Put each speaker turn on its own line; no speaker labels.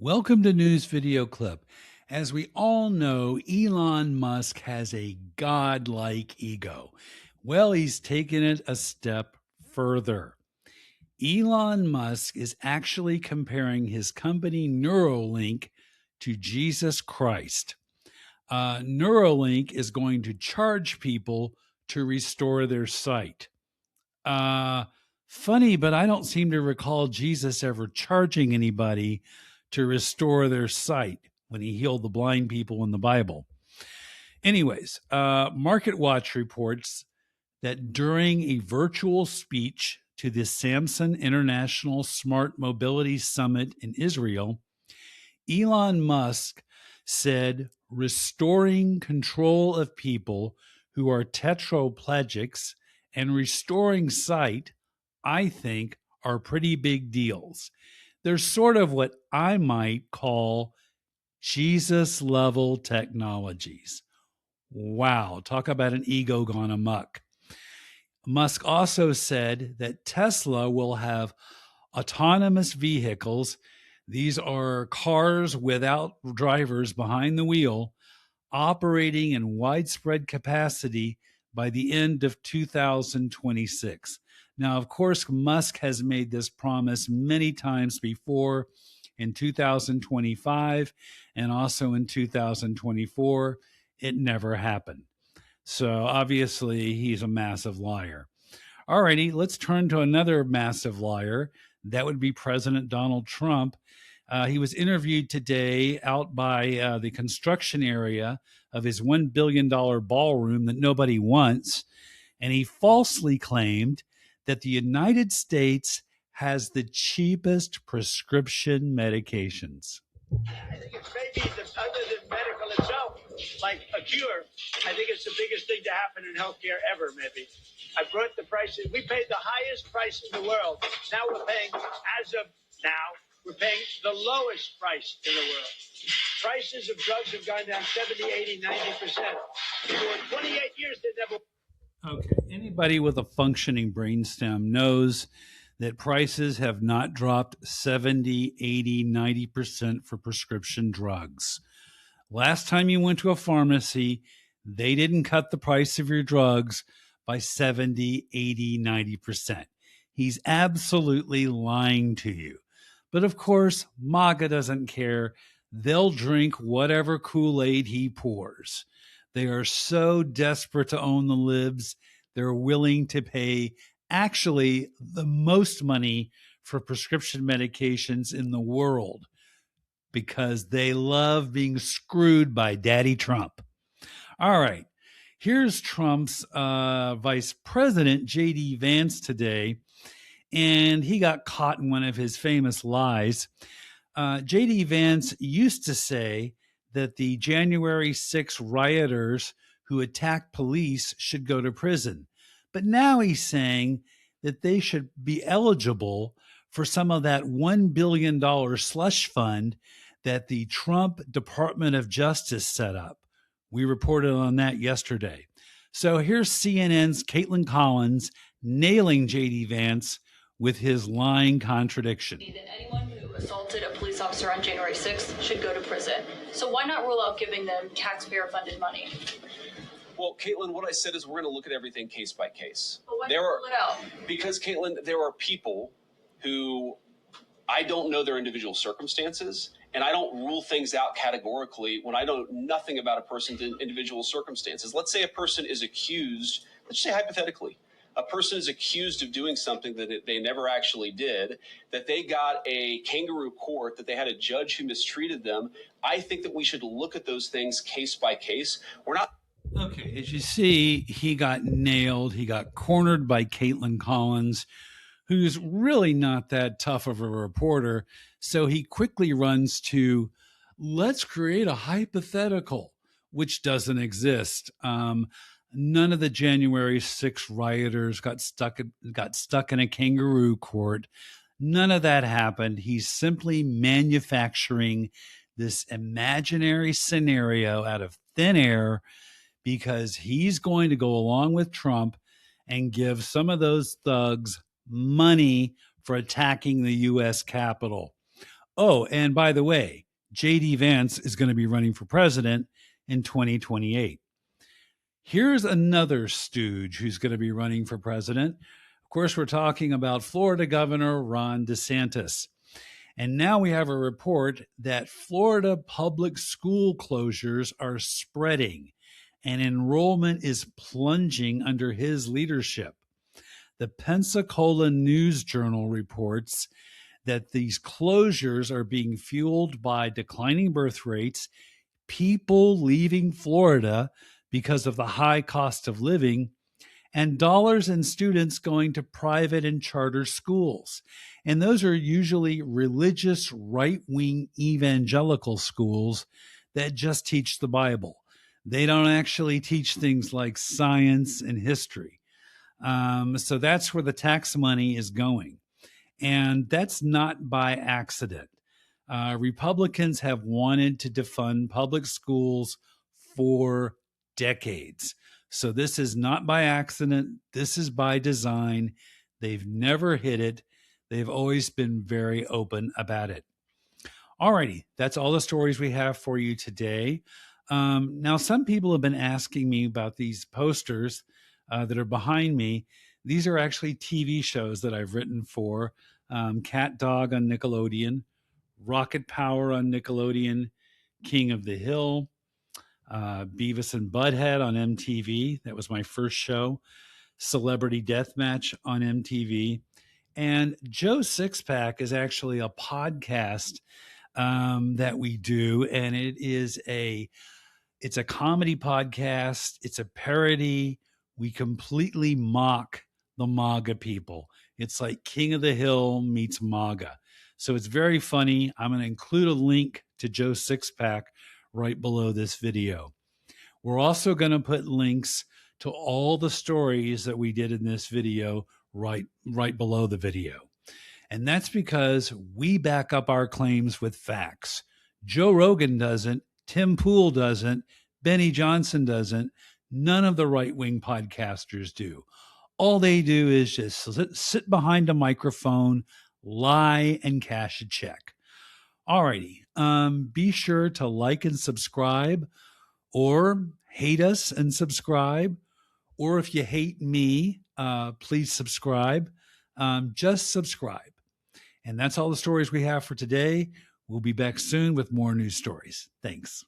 Welcome to News Video Clip. As we all know, Elon Musk has a godlike ego. Well, he's taken it a step further. Elon Musk is actually comparing his company Neuralink to Jesus Christ. Neuralink is going to charge people to restore their sight. Uh, Funny, but I don't seem to recall Jesus ever charging anybody to restore their sight when he healed the blind people in the Bible. Anyways, Market Watch reports that during a virtual speech to the Samsung International Smart Mobility Summit in Israel, Elon Musk said restoring control of people who are tetraplegics and restoring sight, I think, are pretty big deals. They're sort of what I might call Jesus level technologies. Wow, talk about an ego gone amok. Musk also said that Tesla will have autonomous vehicles. These are cars without drivers behind the wheel, operating in widespread capacity by the end of 2026. Now, of course, Musk has made this promise many times before in 2025 and also in 2024. It never happened. So obviously, he's a massive liar. All righty, let's turn to another massive liar. That would be President Donald Trump. He was interviewed today out by the construction area of his $1 billion ballroom that nobody wants. And he falsely claimed that the United States has the cheapest prescription medications.
I think it's maybe other than medical itself, like a cure. I think it's the biggest thing to happen in healthcare ever, maybe. I brought the prices. We paid the highest price in the world. Now we're paying, as of now, we're paying the lowest price in the world. Prices of drugs have gone down 70, 80, 90%. For 28 years, they never.
Okay. Anybody with a functioning brainstem knows that prices have not dropped 70, 80, 90% for prescription drugs. Last time you went to a pharmacy, they didn't cut the price of your drugs by 70, 80, 90%. He's absolutely lying to you. But of course, MAGA doesn't care. They'll drink whatever Kool-Aid he pours. They are so desperate to own the libs, they're willing to pay actually the most money for prescription medications in the world because they love being screwed by Daddy Trump. All right, here's Trump's Vice President, J.D. Vance, today, and he got caught in one of his famous lies. J.D. Vance used to say that the January 6 rioters who attacked police should go to prison. But now he's saying that they should be eligible for some of that $1 billion slush fund that the Trump Department of Justice set up. We reported on that yesterday. So here's CNN's Caitlin Collins nailing J.D. Vance with his lying contradiction.
That anyone who assaulted a police officer on January 6th should go to prison. So why not rule out giving them taxpayer-funded money?
Well, Caitlin, what I said is we're going to look at everything case by case.
But why rule it out?
Because, Caitlin, there are people who I don't know their individual circumstances, and I don't rule things out categorically when I know nothing about a person's individual circumstances. Let's say a person is accused, let's say hypothetically, a person is accused of doing something that they never actually did, that they got a kangaroo court, that they had a judge who mistreated them. I think that we should look at those things case by case. We're not.
Okay, as you see, he got nailed. He got cornered by Caitlin Collins, who's really not that tough of a reporter. So he quickly runs to, let's create a hypothetical, which doesn't exist. None of the January 6 rioters got stuck in a kangaroo court. None of that happened. He's simply manufacturing this imaginary scenario out of thin air because he's going to go along with Trump and give some of those thugs money for attacking the U.S. Capitol. Oh, and by the way, J.D. Vance is going to be running for president in 2028. Here's another stooge who's going to be running for president. Of course, we're talking about Florida Governor Ron DeSantis. And now we have a report that Florida public school closures are spreading and enrollment is plunging under his leadership. The Pensacola News Journal reports that these closures are being fueled by declining birth rates, people leaving Florida because of the high cost of living, and dollars in students going to private and charter schools. And those are usually religious, right-wing evangelical schools that just teach the Bible. They don't actually teach things like science and history. So that's where the tax money is going. And that's not by accident. Republicans have wanted to defund public schools for decades. So this is not by accident. This is by design. They've never hid it. They've always been very open about it. Alrighty, that's all the stories we have for you today. Now, some people have been asking me about these posters that are behind me. These are actually TV shows that I've written for Cat Dog on Nickelodeon, Rocket Power on Nickelodeon, King of the Hill, Beavis and Butthead on MTV. That was my first show. Celebrity Deathmatch on MTV. And Joe Sixpack is actually a podcast that we do, and it's a comedy podcast. It's a parody. We completely mock the MAGA people. It's like King of the Hill meets MAGA. So it's very funny. I'm going to include a link to Joe Sixpack right below this video. We're also going to put links to all the stories that we did in this video right below the video. And that's because we back up our claims with facts. Joe Rogan doesn't, Tim Pool doesn't, Benny Johnson doesn't, none of the right-wing podcasters do. All they do is just sit behind a microphone, lie, and cash a check. Alrighty, be sure to like and subscribe, or hate us and subscribe, or if you hate me, please subscribe. Just subscribe. And that's all the stories we have for today. We'll be back soon with more news stories. Thanks.